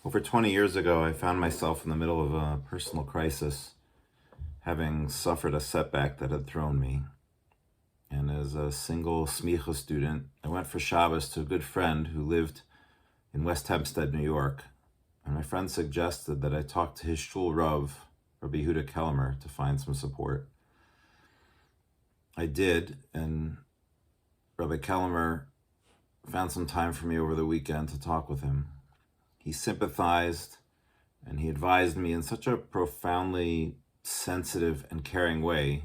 Over 20 years ago, I found myself in the middle of a personal crisis, having suffered a setback that had thrown me. And as a single smicha student, I went for Shabbos to a good friend who lived in West Hempstead, New York. And my friend suggested that I talk to his shul Rav, Rabbi Yehuda Kellemer, to find some support. I did, and Rabbi Kellemer found some time for me over the weekend to talk with him. He sympathized and he advised me in such a profoundly sensitive and caring way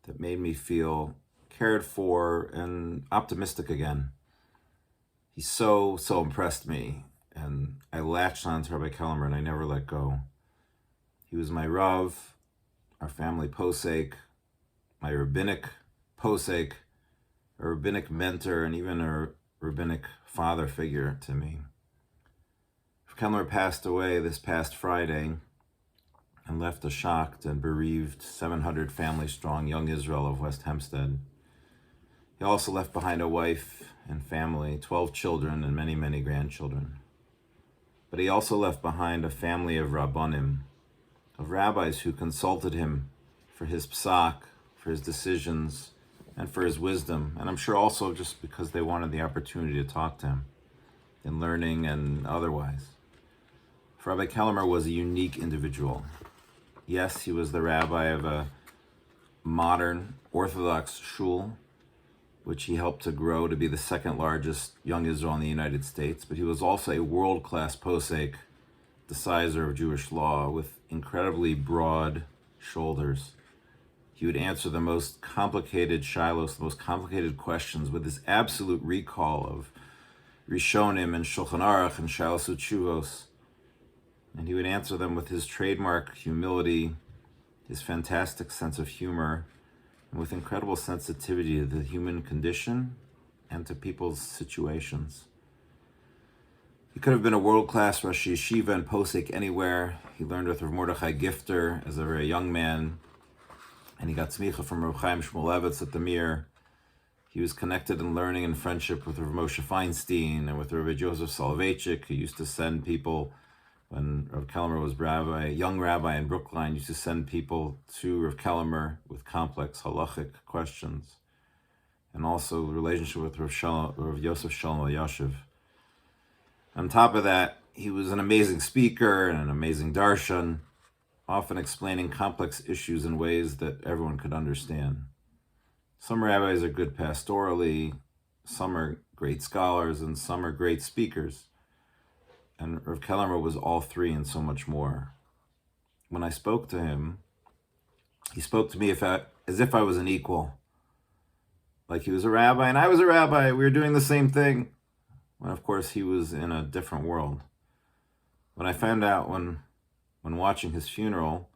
that made me feel cared for and optimistic again. He so impressed me, and I latched on to Rabbi Kellemer and I never let go. He was my Rav, our family posek, my rabbinic posek, a rabbinic mentor, and even a rabbinic father figure to me. Kellemer passed away this past Friday and left a shocked and bereaved 700 family-strong young Israel of West Hempstead. He also left behind a wife and family, 12 children and many, many grandchildren. But he also left behind a family of rabbanim, of rabbis who consulted him for his psak, for his decisions, and for his wisdom, and I'm sure also just because they wanted the opportunity to talk to him in learning and otherwise. Rabbi Kellemer was a unique individual. Yes, he was the rabbi of a modern Orthodox shul, which he helped to grow to be the second largest young Israel in the United States, but he was also a world-class posek, decider of Jewish law, with incredibly broad shoulders. He would answer the most complicated shilos, the most complicated questions, with his absolute recall of Rishonim and Shulchan Aruch and Shilos Utshuvos. And he would answer them with his trademark humility, his fantastic sense of humor, and with incredible sensitivity to the human condition and to people's situations. He could have been a world-class Rosh Yeshiva and posek anywhere. He learned with Rav Mordechai Gifter as a very young man, and he got smicha from Rav Chaim Shmulevitz at the Mir. He was connected in learning and friendship with Rav Moshe Feinstein and with Rabbi Joseph Soloveitchik, who used to send people. When Rav Kellemer was young rabbi in Brookline, used to send people to Rav Kellemer with complex halachic questions, and also the relationship with Rav Yosef Shalom Elyashiv. On top of that, he was an amazing speaker and an amazing darshan, often explaining complex issues in ways that everyone could understand. Some rabbis are good pastorally, some are great scholars, and some are great speakers. And Rav Kellemer was all three and so much more. When I spoke to him, he spoke to me as if I was an equal. Like he was a rabbi and I was a rabbi. We were doing the same thing. When of course he was in a different world. When I found out when watching his funeral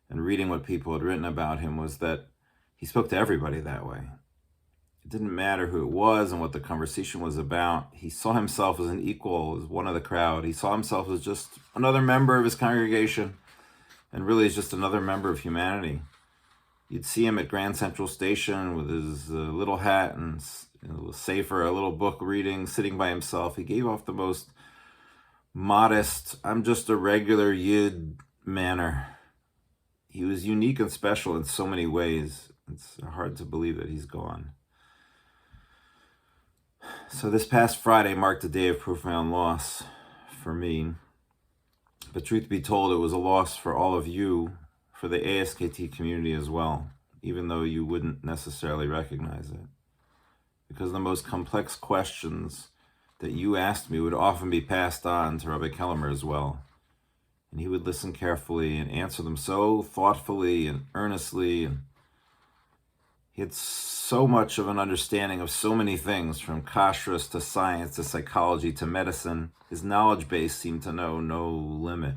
and reading what people had written about him was that he spoke to everybody that way. It didn't matter who it was and what the conversation was about. He saw himself as an equal, as one of the crowd. He saw himself as just another member of his congregation, and really as just another member of humanity. You'd see him at Grand Central Station with his little hat and a sefer, a little book reading, sitting by himself. He gave off the most modest, I'm just a regular Yid manner. He was unique and special in so many ways. It's hard to believe that he's gone. So this past Friday marked a day of profound loss for me. But truth be told, it was a loss for all of you, for the ASKT community as well, even though you wouldn't necessarily recognize it. Because the most complex questions that you asked me would often be passed on to Rabbi Kellemer as well. And he would listen carefully and answer them so thoughtfully and earnestly, and he had so much of an understanding of so many things, from kashrus to science to psychology to medicine. His knowledge base seemed to know no limit.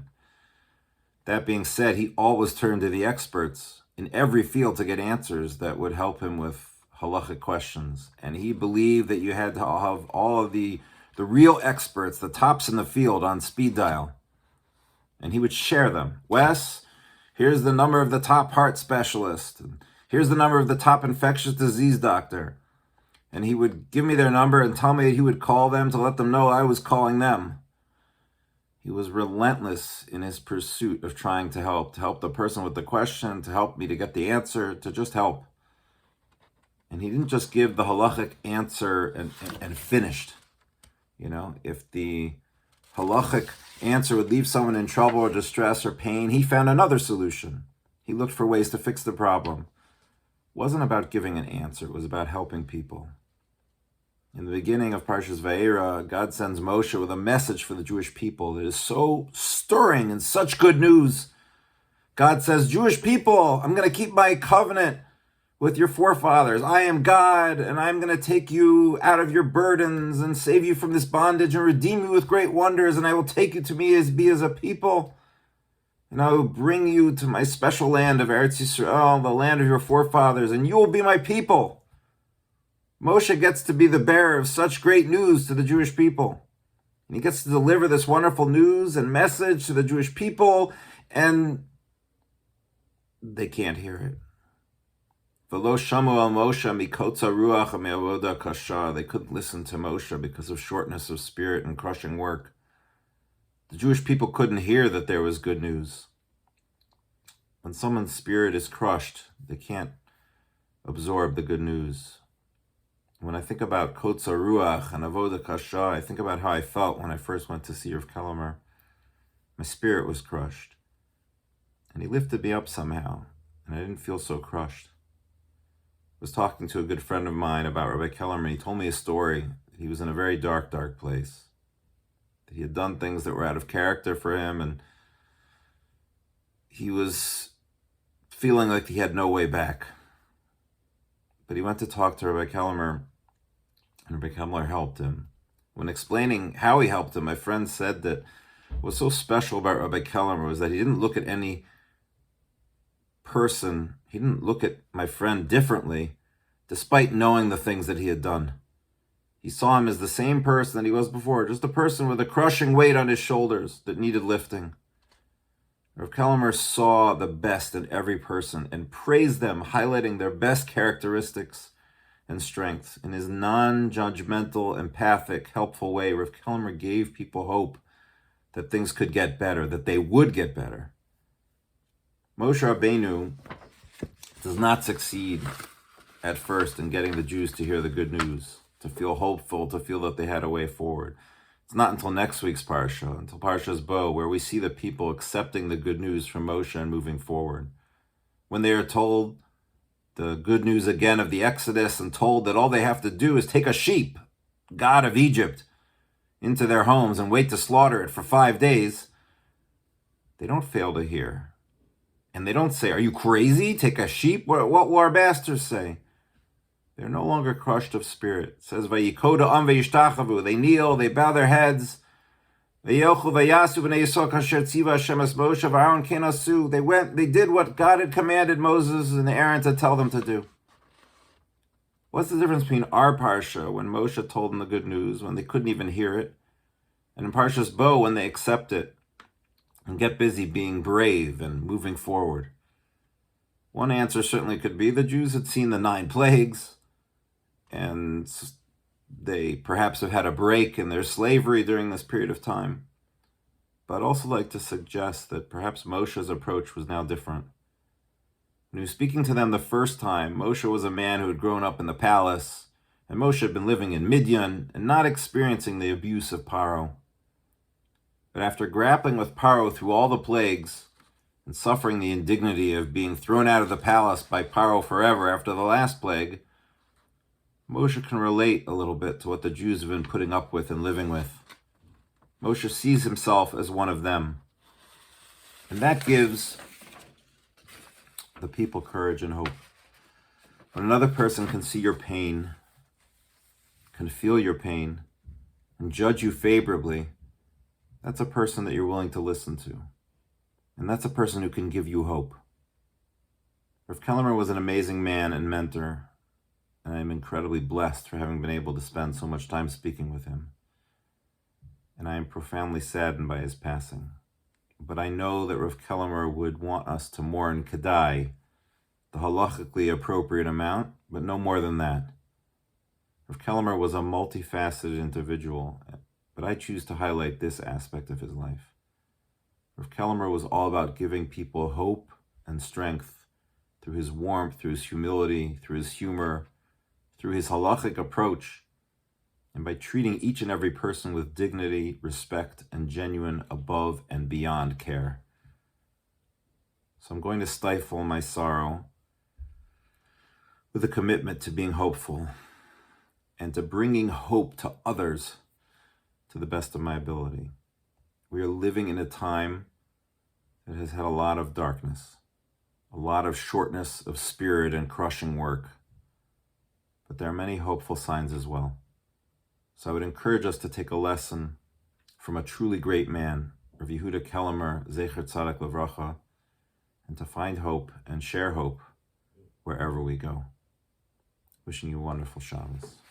That being said, he always turned to the experts in every field to get answers that would help him with halachic questions. And he believed that you had to have all of the real experts, the tops in the field, on speed dial. And he would share them. Wes, here's the number of the top heart specialist. Here's the number of the top infectious disease doctor. And he would give me their number and tell me that he would call them to let them know I was calling them. He was relentless in his pursuit of trying to help the person with the question, to help me to get the answer, to just help. And he didn't just give the halachic answer and finished. If the halachic answer would leave someone in trouble or distress or pain, he found another solution. He looked for ways to fix the problem. It wasn't about giving an answer, it was about helping people. In the beginning of Parshas Vayera, God sends Moshe with a message for the Jewish people that is so stirring and such good news. God says, Jewish people, I'm going to keep my covenant with your forefathers. I am God, and I'm going to take you out of your burdens and save you from this bondage and redeem you with great wonders, and I will take you to me as a people. And I will bring you to my special land of Eretz Yisrael, the land of your forefathers, and you will be my people. Moshe gets to be the bearer of such great news to the Jewish people. And he gets to deliver this wonderful news and message to the Jewish people, and they can't hear it. V'lo shamu al Moshe mikotza ruach me'avoda kasha. They couldn't listen to Moshe because of shortness of spirit and crushing work. The Jewish people couldn't hear that there was good news. When someone's spirit is crushed, they can't absorb the good news. When I think about Kotza Ruach and Avoda Kasha, I think about how I felt when I first went to see Rav Kellemer. My spirit was crushed. And he lifted me up somehow, and I didn't feel so crushed. I was talking to a good friend of mine about Rabbi Kellemer, and he told me a story. He was in a very dark, dark place. That he had done things that were out of character for him, and he was feeling like he had no way back. But he went to talk to Rabbi Kellemer, and Rabbi Kellemer helped him. When explaining how he helped him, my friend said that what was so special about Rabbi Kellemer was that he didn't look at any person, he didn't look at my friend differently, despite knowing the things that he had done. He saw him as the same person that he was before, just a person with a crushing weight on his shoulders that needed lifting. Rav Kellemer saw the best in every person and praised them, highlighting their best characteristics and strengths. In his non-judgmental, empathic, helpful way, Rav Kellemer gave people hope that things could get better, that they would get better. Moshe Rabbeinu does not succeed at first in getting the Jews to hear the good news, to feel hopeful, to feel that they had a way forward. It's not until next week's Parsha, until Parshas Bo, where we see the people accepting the good news from Moshe and moving forward. When they are told the good news again of the Exodus and told that all they have to do is take a sheep, God of Egypt, into their homes and wait to slaughter it for 5 days, they don't fail to hear. And they don't say, are you crazy? Take a sheep? What will our masters say? They're no longer crushed of spirit. It says, Vayikoda am vayishtachavu. They kneel, they bow their heads. Vayochu vayasu b'nei Yisrael kasher tziva Hashem es Moshe v'Aaron ken asu. They went, they did what God had commanded Moses and Aaron to tell them to do. What's the difference between our Parsha, when Moshe told them the good news, when they couldn't even hear it, and in Parshas Bo, when they accept it and get busy being brave and moving forward? One answer certainly could be the Jews had seen the 9 plagues, and they perhaps have had a break in their slavery during this period of time. But I'd also like to suggest that perhaps Moshe's approach was now different. When he was speaking to them the first time, Moshe was a man who had grown up in the palace, and Moshe had been living in Midian and not experiencing the abuse of Paro. But after grappling with Paro through all the plagues and suffering the indignity of being thrown out of the palace by Paro forever after the last plague, Moshe can relate a little bit to what the Jews have been putting up with and living with. Moshe sees himself as one of them. And that gives the people courage and hope. When another person can see your pain, can feel your pain, and judge you favorably, that's a person that you're willing to listen to. And that's a person who can give you hope. Rav Kellemer was an amazing man and mentor, and I am incredibly blessed for having been able to spend so much time speaking with him. And I am profoundly saddened by his passing. But I know that Rav Kellemer would want us to mourn Kedai, the halachically appropriate amount, but no more than that. Rav Kellemer was a multifaceted individual, but I choose to highlight this aspect of his life. Rav Kellemer was all about giving people hope and strength through his warmth, through his humility, through his humor, through his halachic approach, and by treating each and every person with dignity, respect, and genuine above and beyond care. So I'm going to stifle my sorrow with a commitment to being hopeful and to bringing hope to others to the best of my ability. We are living in a time that has had a lot of darkness, a lot of shortness of spirit and crushing work, but there are many hopeful signs as well. So I would encourage us to take a lesson from a truly great man, Rav Yehuda Kellemer, Zecher Tzadik Levracha, and to find hope and share hope wherever we go. Wishing you a wonderful Shabbos.